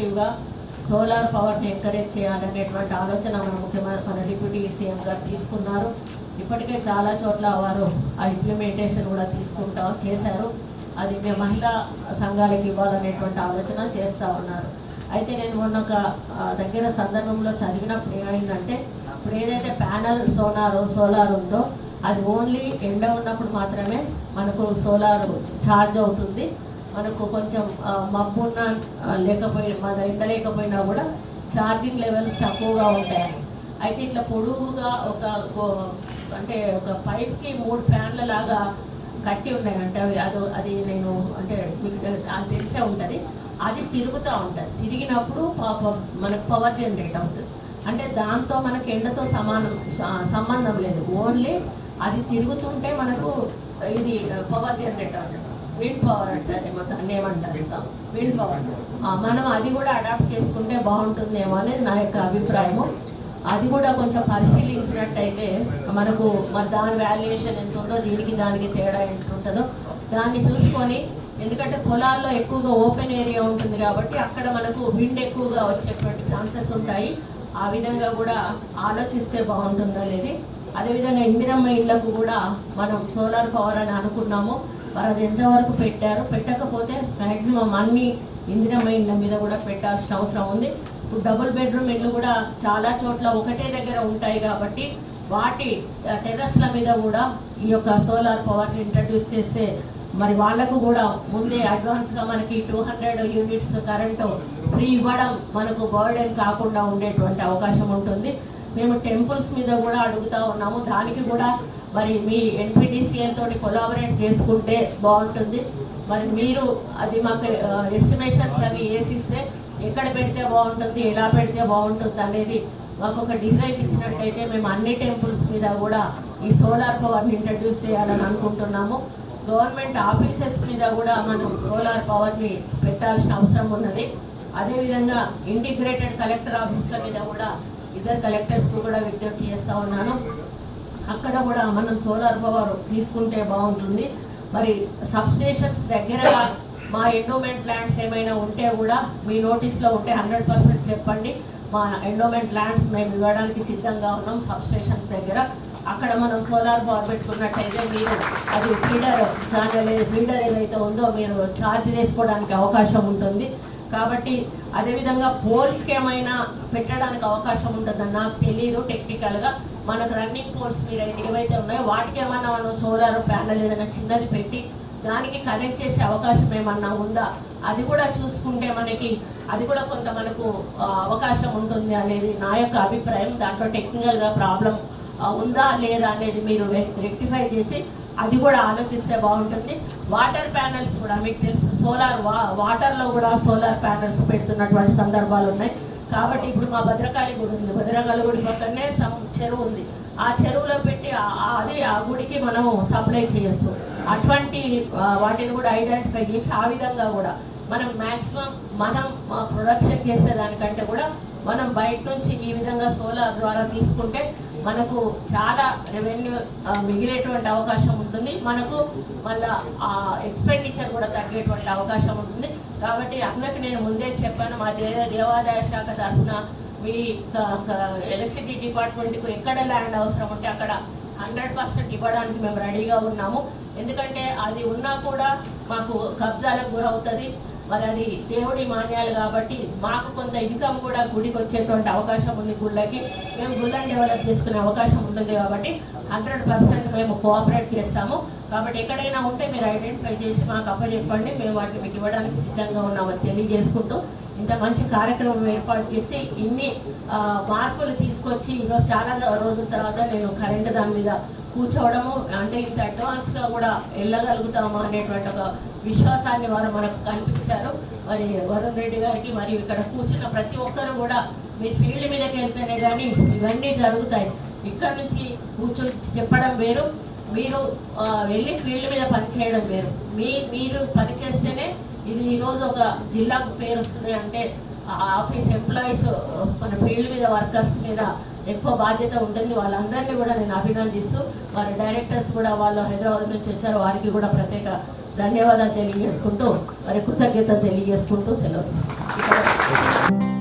ఇనిషియేటివ్గా solar పవర్ని encourage చేయాలనేటువంటి ఆలోచన మన డిప్యూటీ సీఎం గారు తీసుకున్నారు. ఇప్పటికే చాలా చోట్ల వారు ఆ ఇంప్లిమెంటేషన్ కూడా చేశారు. అది మేము మహిళా సంఘాలకు ఇవ్వాలనేటువంటి ఆలోచన చేస్తూ ఉన్నారు. అయితే నేను మొన్న ఒక దగ్గర సందర్భంలో చదివినప్పుడు ఏమైందంటే, ఇప్పుడు ఏదైతే ప్యానల్ సోలార్ ఉందో అది ఓన్లీ ఎండ ఉన్నప్పుడు మాత్రమే మనకు సోలార్ ఛార్జ్ అవుతుంది. మనకు కొంచెం మబ్బున్న మన ఎండ లేకపోయినా కూడా ఛార్జింగ్ లెవెల్స్ తక్కువగా ఉంటాయి. అయితే ఇట్లా పొడుగుగా అంటే ఒక పైప్కి 3 ఫ్యాన్ల లాగా కట్టి ఉన్నాయి అంటే అది నేను అంటే మీకు అది తెలిసే ఉంటుంది. అది తిరుగుతూ ఉంటుంది. తిరిగినప్పుడు మనకు పవర్ జనరేట్ అవుతుంది. అంటే దాంతో మనకి ఎండతో సంబంధం లేదు. ఓన్లీ అది తిరుగుతుంటే మనకు ఇది పవర్ జనరేట్ అవుతుంది. విండ్ పవర్ అంటారు, దాన్ని ఏమంటారు, విండ్ పవర్. మనం అది కూడా అడాప్ట్ చేసుకుంటే బాగుంటుందేమో అనేది నా యొక్క అభిప్రాయము. అది కూడా కొంచెం పరిశీలించినట్టయితే మనకు దాని వాల్యుయేషన్ ఎంత ఉందో దానికి తేడా ఎంత ఉంటుందో దాన్ని చూసుకొని, ఎందుకంటే పొలాల్లో ఎక్కువగా ఓపెన్ ఏరియా ఉంటుంది కాబట్టి అక్కడ మనకు విండ్ ఎక్కువగా వచ్చేటువంటి ఛాన్సెస్ ఉంటాయి. ఆ విధంగా కూడా ఆలోచిస్తే బాగుంటుంది అనేది. అదేవిధంగా ఇందిరమ్మ ఇళ్లకు కూడా మనం సోలార్ పవర్ అని అనుకున్నాము. మరి అది ఎంతవరకు పెట్టకపోతే మ్యాక్సిమం అన్ని ఇందిరమ్మ ఇళ్ళ మీద కూడా పెట్టాల్సిన అవసరం ఉంది. ఇప్పుడు డబుల్ బెడ్రూమ్ ఇళ్ళు కూడా చాలా చోట్ల ఒకటే దగ్గర ఉంటాయి కాబట్టి వాటి టెర్రస్ల మీద కూడా ఈ యొక్క సోలార్ పవర్ని ఇంట్రడ్యూస్ చేస్తే మరి వాళ్లకు కూడా ముందే అడ్వాన్స్గా మనకి 200 యూనిట్స్ కరెంటు ఫ్రీ ఇవ్వడం మనకు బర్డెన్ కాకుండా ఉండేటువంటి అవకాశం ఉంటుంది. మేము టెంపుల్స్ మీద కూడా అడుగుతూ ఉన్నాము. దానికి కూడా మరి మీ ఎన్పిడిసిఎల్ తోటి కొలాబరేట్ చేసుకుంటే బాగుంటుంది. మరి మీరు అది మాకు ఎస్టిమేషన్స్ అవి వేసిస్తే ఎక్కడ పెడితే బాగుంటుంది, ఎలా పెడితే బాగుంటుంది అనేది మాకు ఒక డిజైన్ ఇచ్చినట్టయితే మేము అన్ని టెంపుల్స్ మీద కూడా ఈ సోలార్ పవర్ని ఇంట్రడ్యూస్ చేయాలని అనుకుంటున్నాము. గవర్నమెంట్ ఆఫీసెస్ మీద కూడా మనం సోలార్ పవర్ని పెట్టాల్సిన అవసరం ఉన్నది. అదేవిధంగా ఇంటిగ్రేటెడ్ కలెక్టర్ ఆఫీసుల మీద కూడా 2 కలెక్టర్స్కు కూడా విజ్ఞప్తి చేస్తూ ఉన్నాను. అక్కడ కూడా మనం సోలార్ పవర్ తీసుకుంటే బాగుంటుంది. మరి సబ్స్టేషన్స్ దగ్గరగా మా ఎండోమెంట్ ల్యాండ్స్ ఏమైనా ఉంటే కూడా మీ నోటీస్లో ఉంటే 100% చెప్పండి. మా ఎండోమెంట్ ల్యాండ్స్ మేము ఇవ్వడానికి సిద్ధంగా ఉన్నాం సబ్స్టేషన్స్ దగ్గర. అక్కడ మనం సోలార్ పవర్ పెట్టుకున్నట్టయితే మీరు అది ఫీడర్ ఏదైతే ఉందో మీరు ఛార్జ్ చేసుకోవడానికి అవకాశం ఉంటుంది. కాబట్టి అదేవిధంగా పోల్స్కి ఏమైనా పెట్టడానికి అవకాశం ఉంటుందని నాకు తెలియదు టెక్నికల్గా. మనకు రన్నింగ్ పోల్స్ మీరు ఏవైతే ఉన్నాయో వాటికి ఏమన్నా మనం సోలార్ ప్యానల్ ఏదైనా చిన్నది పెట్టి దానికి కనెక్ట్ చేసే అవకాశం ఏమన్నా ఉందా, అది కూడా చూసుకుంటే అది కూడా కొంత మనకు అవకాశం ఉంటుంది అనేది నా యొక్క అభిప్రాయం. దాంట్లో టెక్నికల్గా ప్రాబ్లం ఉందా లేదా అనేది మీరు రెక్టిఫై చేసి అది కూడా ఆలోచిస్తే బాగుంటుంది. వాటర్ ప్యానల్స్ కూడా మీకు తెలుసు, వాటర్లో కూడా సోలార్ ప్యానల్స్ పెడుతున్నటువంటి సందర్భాలు ఉన్నాయి. కాబట్టి ఇప్పుడు మా భద్రకాళి గుడి ఉంది, భద్రకాళి గుడి పక్కనే చెరువు ఉంది. ఆ చెరువులో పెట్టి ఆ గుడికి మనం సప్లై చేయొచ్చు. అటువంటి వాటిని కూడా ఐడెంటిఫై చేసి ఆ విధంగా కూడా మనం మ్యాక్సిమం ప్రొడక్షన్ చేసేదానికంటే కూడా మనం బయట నుంచి ఈ విధంగా సోలార్ ద్వారా తీసుకుంటే మనకు చాలా రెవెన్యూ మిగిలేటువంటి అవకాశం ఉంటుంది. మనకు మళ్ళీ ఎక్స్పెండిచర్ కూడా తగ్గేటువంటి అవకాశం ఉంటుంది. కాబట్టి అన్నకి నేను ముందే చెప్పాను, మా దేవాదాయ శాఖ తరఫున మీ ఎలక్ట్రిసిటీ డిపార్ట్మెంట్కు ఎక్కడ ల్యాండ్ అవసరం ఉంటే అక్కడ 100% ఇవ్వడానికి మేము రెడీగా ఉన్నాము. ఎందుకంటే అది ఉన్నా కూడా మాకు కబ్జాలకు గురవుతుంది. మరి అది దేవుడి మాన్యాలు కాబట్టి మాకు కొంత ఇన్కమ్ కూడా గుడికి వచ్చేటువంటి అవకాశం ఉంది. మేము గుళ్ళని డెవలప్ చేసుకునే అవకాశం ఉంటుంది. కాబట్టి 100% మేము కోఆపరేట్ చేస్తాము. కాబట్టి ఎక్కడైనా ఉంటే మీరు ఐడెంటిఫై చేసి మాకు అప్పచెప్పండి, మేము వాటిని మీకు ఇవ్వడానికి సిద్ధంగా ఉన్నామని తెలియజేసుకుంటూ ఇంత మంచి కార్యక్రమం ఏర్పాటు చేసి ఇన్ని మార్పులు తీసుకొచ్చి ఈరోజు చాలా రోజుల తర్వాత నేను కరెంటు దాని మీద కూర్చోవడము అంటే ఇంత అడ్వాన్స్గా కూడా వెళ్ళగలుగుతామా అనేటువంటి ఒక విశ్వాసాన్ని వారు మనకు కల్పించారు. మరి వరుణ్ రెడ్డి గారికి మరియు ఇక్కడ కూర్చున్న ప్రతి ఒక్కరు కూడా మీరు ఫీల్డ్ మీదకి వెళ్తేనే కానీ ఇవన్నీ జరుగుతాయి. ఇక్కడ నుంచి కూర్చొని చెప్పడం వేరు, మీరు వెళ్ళి ఫీల్డ్ మీద పనిచేయడం వేరు. మీరు పనిచేస్తేనే ఇది ఈరోజు ఒక జిల్లాకు పేరు వస్తుంది. అంటే ఆఫీస్ ఎంప్లాయీస్ మన ఫీల్డ్ మీద వర్కర్స్ మీద ఎక్కువ బాధ్యత ఉంటుంది. వాళ్ళందరినీ కూడా నేను అభినందిస్తూ వారి డైరెక్టర్స్ కూడా వాళ్ళు హైదరాబాద్ నుంచి వచ్చారు, వారికి కూడా ప్రత్యేక ధన్యవాదాలు తెలియజేసుకుంటూ మరి కృతజ్ఞత తెలియజేసుకుంటూ సెలవు తీసుకుంటాం. Thank you.